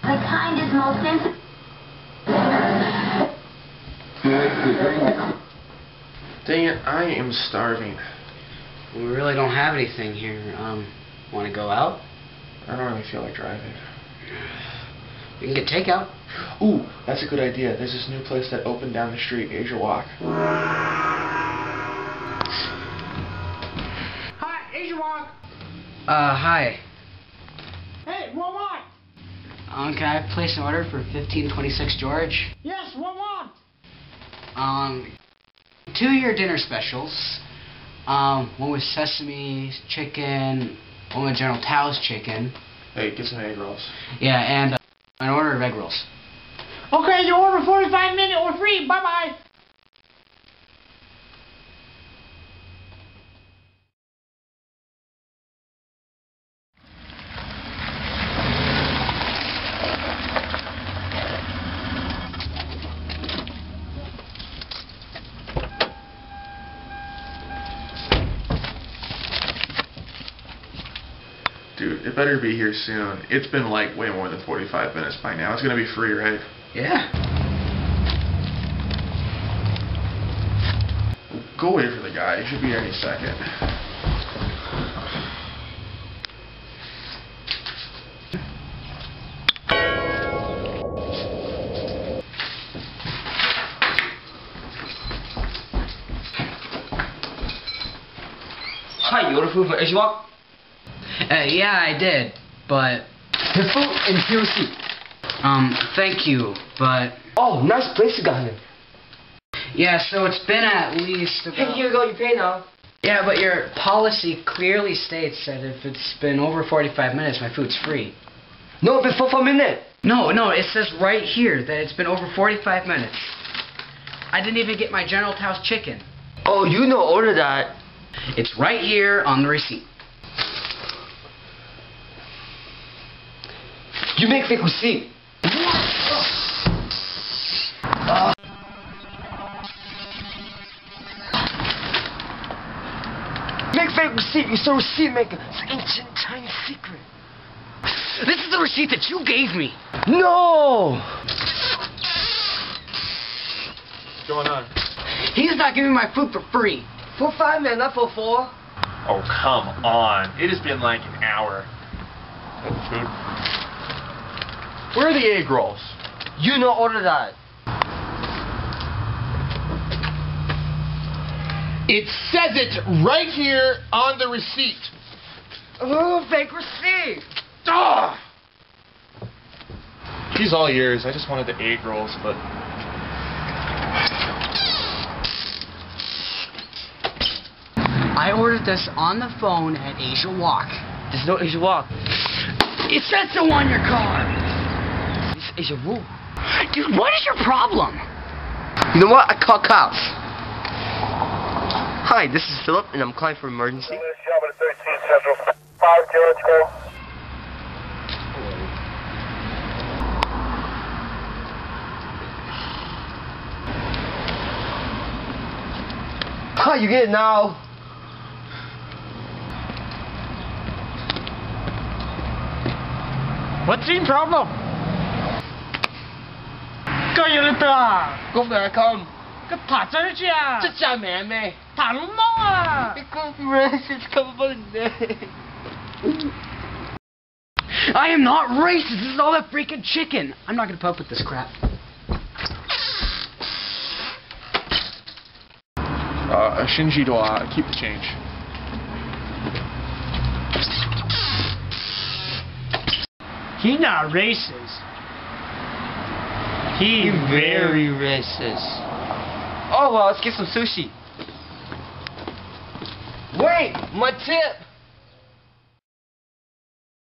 The kindest, most sensitive. Dang it, I am starving. We really don't have anything here. Want to go out? I don't really feel like driving. We can get takeout. Ooh, that's a good idea. There's this new place that opened down the street, Asia Walk. Hi, Asia Walk. Hi. Hey, what want? Can I place an order for 1526 George? Yes, what want? 2 of your dinner specials. One with sesame chicken, one with General Tso's chicken. Hey, get some egg rolls. Yeah, and an order of egg rolls. Okay, your order 45 minutes or free. Bye-bye. Dude, it better be here soon. It's been like way more than 45 minutes by now. It's gonna be free, right? Yeah. Go wait for the guy. He should be here any second. Hi, you ordered food from Asia Walk? Yeah, I did, but... The food and here receipt. Thank you, but... Oh, nice place you got here. Yeah, so it's been at least about... Hey, here you go, you pay now. Yeah, but your policy clearly states that if it's been over 45 minutes, my food's free. No, before 4 minutes. No, it says right here that it's been over 45 minutes. I didn't even get my General Tso's chicken. Oh, you know order that. It's right here on the receipt. You make fake receipt. Make fake receipt. You're so receipt maker. It's an ancient Chinese secret. This is the receipt that you gave me. No. What's going on? He's not giving me my food for free. For 5 minutes, not for 4. Oh, come on. It has been like an hour. Food? Where are the egg rolls? You know order that. It says it right here on the receipt. Oh, fake receipt. Ah! She's all yours. I just wanted the egg rolls, but... I ordered this on the phone at Asia Walk. There's no Asia Walk. It says so on your car. It's Asia Walk. Dude, what is your problem? You know what? I call cops. Hi, this is Philip, and I'm calling for emergency. 13 Central. 5 George, go. Hi, you get it now. What's the problem? 個要你打， Go for it, come. 個爬上去啊！這真係名咩？ 打龍貓啊！ Because racist come for the day. I am not racist. This is all that freaking chicken. I'm not gonna put up with this crap. Shinji Doa, keep the change. He not racist. He Very racist. Oh well, let's get some sushi. Wait, my tip.